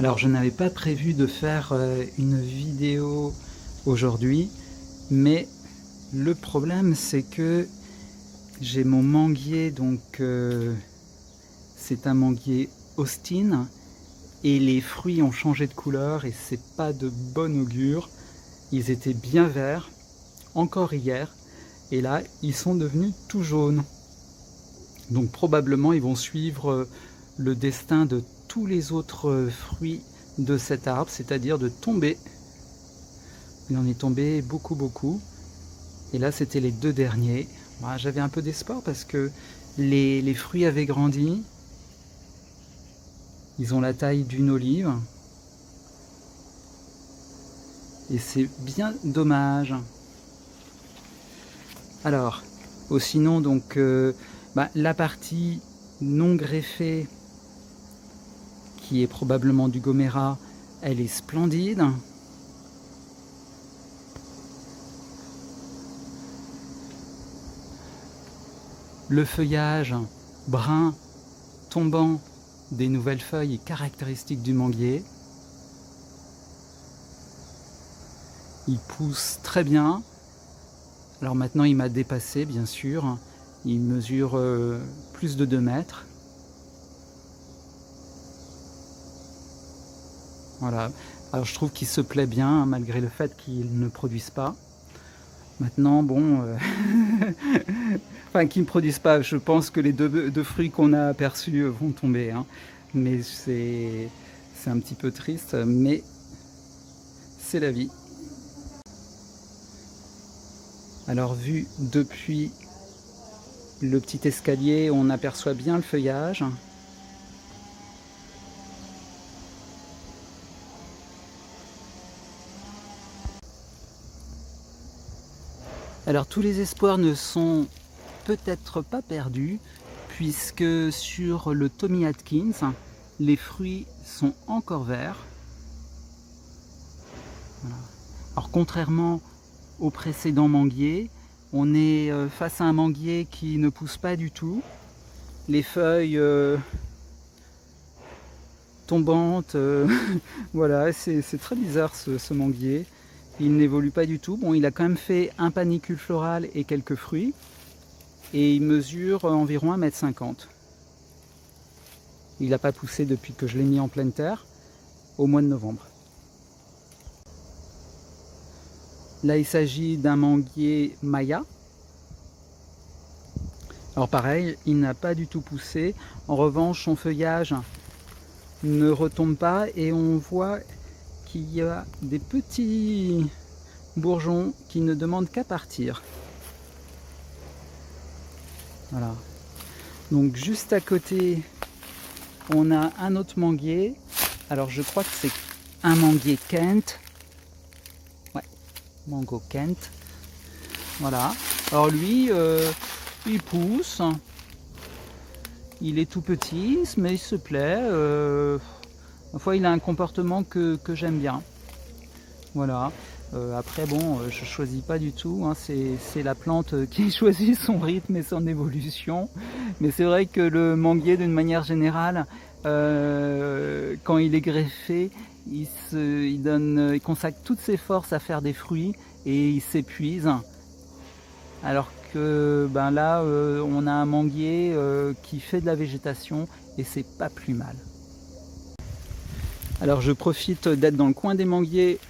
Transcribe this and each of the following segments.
Alors je n'avais pas prévu de faire une vidéo aujourd'hui, mais le problème c'est que j'ai mon manguier, donc c'est un manguier Austin, et les fruits ont changé de couleur et c'est pas de bon augure. Ils étaient bien verts encore hier et là ils sont devenus tout jaunes. Donc probablement ils vont suivre le destin de tous les autres fruits de cet arbre, c'est-à-dire de tomber. Il en est tombé beaucoup. Et là c'était les deux derniers. J'avais un peu d'espoir parce que les fruits avaient grandi. Ils ont la taille d'une olive. Et c'est bien dommage. Alors, sinon donc la partie non greffée, qui est probablement du Gomera, elle est splendide. Le feuillage brun tombant des nouvelles feuilles est caractéristique du manguier. Il pousse très bien. Alors maintenant il m'a dépassé bien sûr. Il mesure plus de 2 mètres. Voilà. Alors je trouve qu'il se plaît bien malgré le fait qu'il ne produise pas. Maintenant bon... Enfin, qu'ils ne produisent pas, je pense que les deux fruits qu'on a aperçus vont tomber. Hein. Mais c'est un petit peu triste, mais c'est la vie. Alors vu depuis le petit escalier, on aperçoit bien le feuillage. Alors tous les espoirs ne sont peut-être pas perdus, puisque sur le Tommy Atkins, les fruits sont encore verts. Voilà. Alors contrairement au précédent manguier, on est face à un manguier qui ne pousse pas du tout. Les feuilles tombantes, voilà, c'est très bizarre ce manguier. Il n'évolue pas du tout. Bon, il a quand même fait un panicule floral et quelques fruits. Et il mesure environ 1,50 m. Il n'a pas poussé depuis que je l'ai mis en pleine terre, au mois de novembre. Là, il s'agit d'un manguier Maya. Alors pareil, il n'a pas du tout poussé. En revanche, son feuillage ne retombe pas et on voit qu'il y a des petits bourgeons qui ne demandent qu'à partir. Voilà. Donc juste à côté, on a un autre manguier. Alors je crois que c'est un manguier Kent. Ouais, mango Kent. Voilà. Alors lui, il pousse. Il est tout petit, mais il se plaît. Parfois, il a un comportement que j'aime bien. Voilà. Après, bon, je choisis pas du tout. Hein, c'est la plante qui choisit son rythme et son évolution. Mais c'est vrai que le manguier, d'une manière générale, quand il est greffé, il consacre toutes ses forces à faire des fruits et il s'épuise. Alors que là, on a un manguier qui fait de la végétation et c'est pas plus mal. Alors je profite d'être dans le coin des manguiers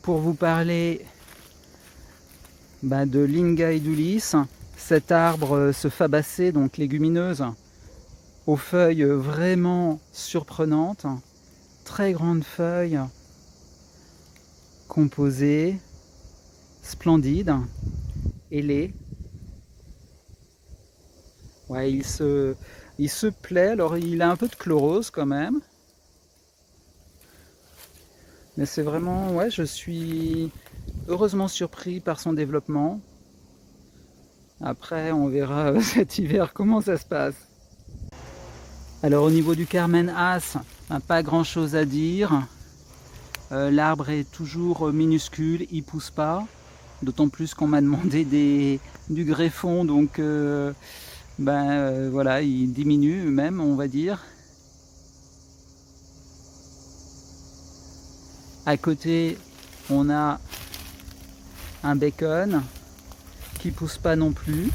pour vous parler de Lingaidulis, cet arbre ce fabacé, donc légumineuse, aux feuilles vraiment surprenantes, très grandes feuilles, composées, splendides, ailées. Ouais, il se plaît, alors il a un peu de chlorose quand même. Mais c'est vraiment, ouais, je suis heureusement surpris par son développement. Après, on verra cet hiver comment ça se passe. Alors au niveau du Carmen Haas, pas grand chose à dire. L'arbre est toujours minuscule, il pousse pas. D'autant plus qu'on m'a demandé du greffon, donc voilà, il diminue même, on va dire. À côté, on a un bacon qui pousse pas non plus,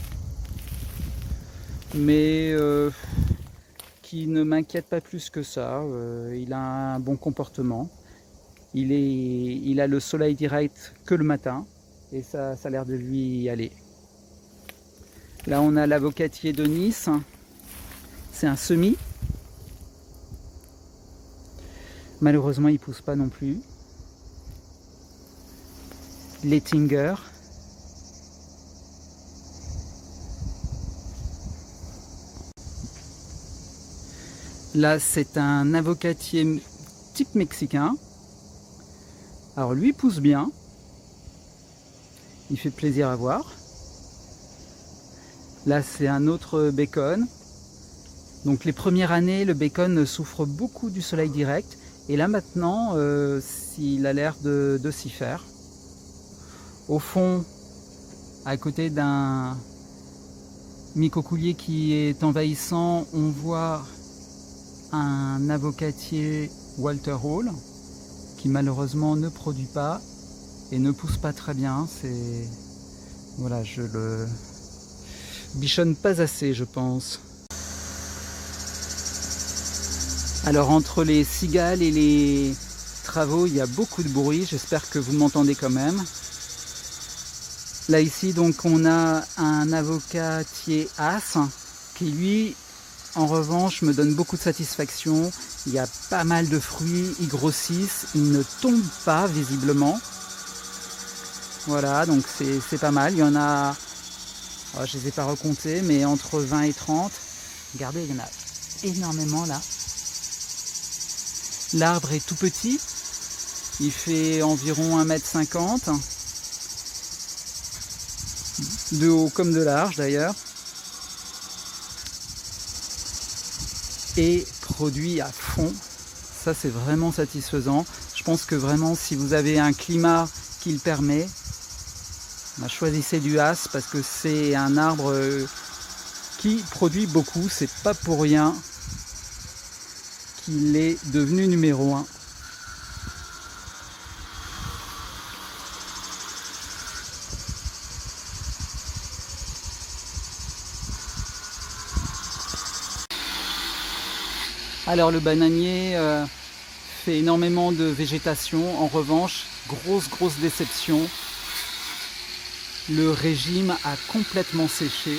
mais qui ne m'inquiète pas plus que ça. Il a un bon comportement. Il a le soleil direct que le matin et ça a l'air de lui y aller. Là, on a l'avocatier de Nice. C'est un semis. Malheureusement, il ne pousse pas non plus. Lettinger. Là, c'est un avocatier type mexicain. Alors lui pousse bien. Il fait plaisir à voir. Là, c'est un autre bacon. Donc les premières années, le bacon souffre beaucoup du soleil direct. Et là maintenant, il a l'air de s'y faire. Au fond, à côté d'un micocoulier qui est envahissant, on voit un avocatier Walter Hall qui malheureusement ne produit pas et ne pousse pas très bien. Voilà, je le bichonne pas assez, je pense. Alors entre les cigales et les travaux, il y a beaucoup de bruit. J'espère que vous m'entendez quand même. Là ici, donc, on a un avocatier As qui, lui, en revanche, me donne beaucoup de satisfaction. Il y a pas mal de fruits, ils grossissent, ils ne tombent pas visiblement. Voilà, donc c'est pas mal. Il y en a, je ne les ai pas recomptés, mais entre 20 et 30. Regardez, il y en a énormément là. L'arbre est tout petit. Il fait environ 1,50 m. De haut comme de large d'ailleurs. Et produit à fond. Ça, c'est vraiment satisfaisant. Je pense que vraiment, si vous avez un climat qui le permet, choisissez du As parce que c'est un arbre qui produit beaucoup. C'est pas pour rien qu'il est devenu numéro 1. Alors le bananier fait énormément de végétation. En revanche, grosse déception. Le régime a complètement séché.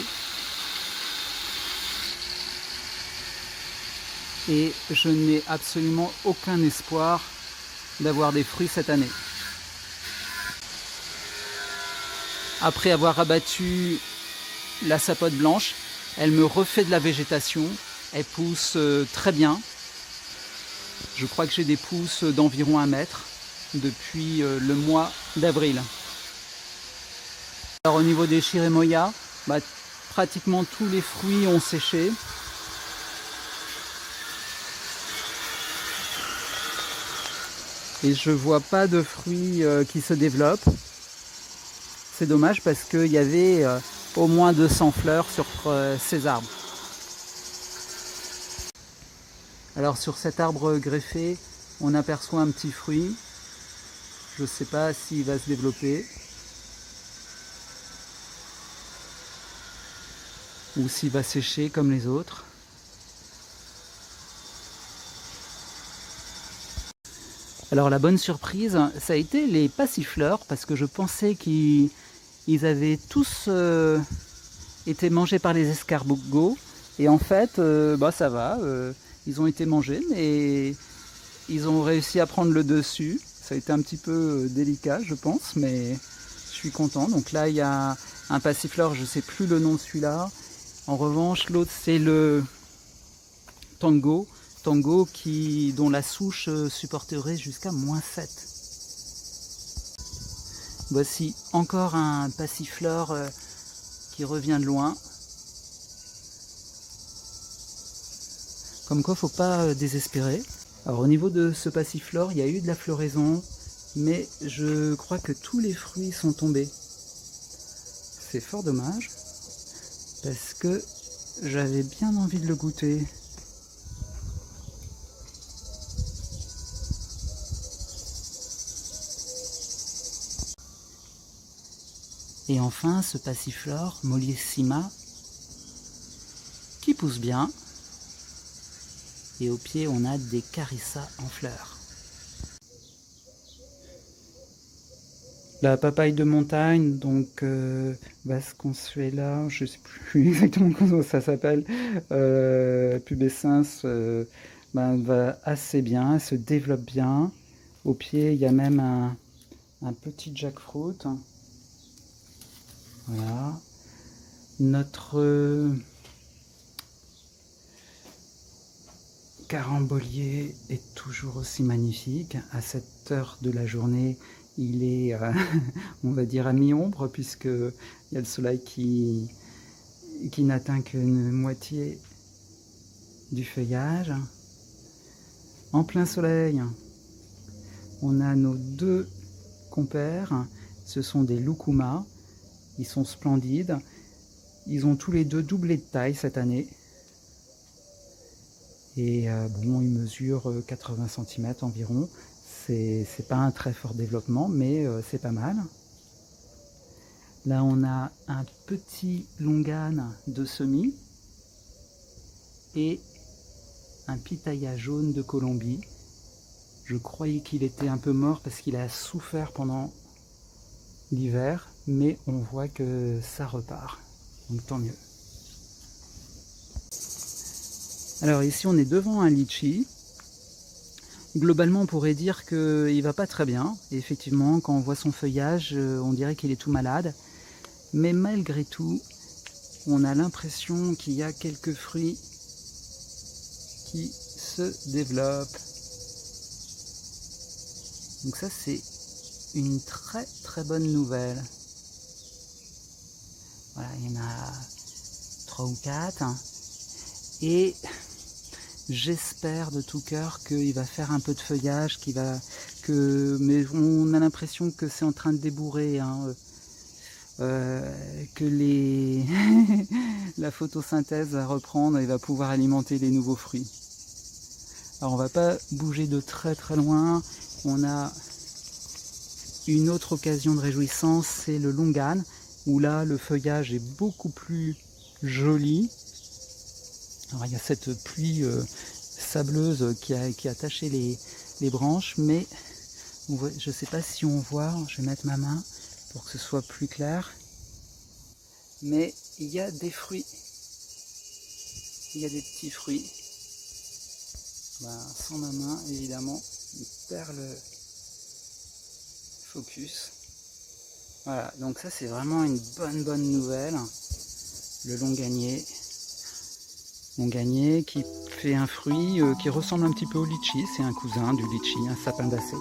Et je n'ai absolument aucun espoir d'avoir des fruits cette année. Après avoir abattu la sapote blanche, elle me refait de la végétation. Elle pousse très bien. Je crois que j'ai des pousses d'environ 1 mètre depuis le mois d'avril. Alors au niveau des chirimoya, pratiquement tous les fruits ont séché. Et je vois pas de fruits qui se développent. C'est dommage parce qu'il y avait au moins 200 fleurs sur ces arbres. Alors sur cet arbre greffé, on aperçoit un petit fruit. Je ne sais pas s'il va se développer. Ou s'il va sécher comme les autres. Alors la bonne surprise, ça a été les passifleurs, parce que je pensais qu'ils avaient tous été mangés par les escargots. Et en fait, ça va, ils ont été mangés, mais ils ont réussi à prendre le dessus. Ça a été un petit peu délicat, je pense, mais je suis content. Donc là, il y a un passifleur, je ne sais plus le nom de celui-là. En revanche, l'autre, c'est le Tango. Tango dont la souche supporterait jusqu'à -7. Voici encore un passiflore qui revient de loin. Comme quoi, faut pas désespérer. Alors au niveau de ce passiflore, il y a eu de la floraison, mais je crois que tous les fruits sont tombés. C'est fort dommage, parce que j'avais bien envie de le goûter. Et enfin, ce passiflore Mollissima qui pousse bien. Et au pied, on a des Carissa en fleurs. La papaye de montagne, donc Vasconcelos, je ne sais plus exactement comment ça s'appelle, pubescens, va assez bien, elle se développe bien. Au pied, il y a même un petit jackfruit. Voilà. Notre carambolier est toujours aussi magnifique. À cette heure de la journée, il est, on va dire, à mi-ombre, puisqu'il y a le soleil qui n'atteint qu'une moitié du feuillage. En plein soleil, on a nos deux compères. Ce sont des lucuma. Ils sont splendides. Ils ont tous les deux doublé de taille cette année. Et bon, ils mesurent 80 cm environ. C'est pas un très fort développement, mais c'est pas mal. Là, on a un petit longan de semis et un pitaya jaune de Colombie. Je croyais qu'il était un peu mort parce qu'il a souffert pendant l'hiver, mais on voit que ça repart, donc tant mieux. Alors ici, on est devant un litchi. Globalement, on pourrait dire qu'il va pas très bien. Et effectivement, quand on voit son feuillage, on dirait qu'il est tout malade. Mais malgré tout, on a l'impression qu'il y a quelques fruits qui se développent. Donc ça, c'est une très très bonne nouvelle. Voilà, il y en a 3 ou 4. Et j'espère de tout cœur qu'il va faire un peu de feuillage, mais on a l'impression que c'est en train de débourrer, hein, que la photosynthèse va reprendre et va pouvoir alimenter les nouveaux fruits. Alors on va pas bouger de très très loin. On a une autre occasion de réjouissance, c'est le longan, où là le feuillage est beaucoup plus joli. Alors il y a cette pluie sableuse qui a taché les branches, mais je ne sais pas si on voit, je vais mettre ma main pour que ce soit plus clair, mais il y a des fruits, il y a des petits fruits. Sans ma main, évidemment, il perd le focus. Voilà, donc ça c'est vraiment une bonne nouvelle, le longanier. Longanier qui fait un fruit qui ressemble un petit peu au litchi, c'est un cousin du litchi, un sapin d'Acée.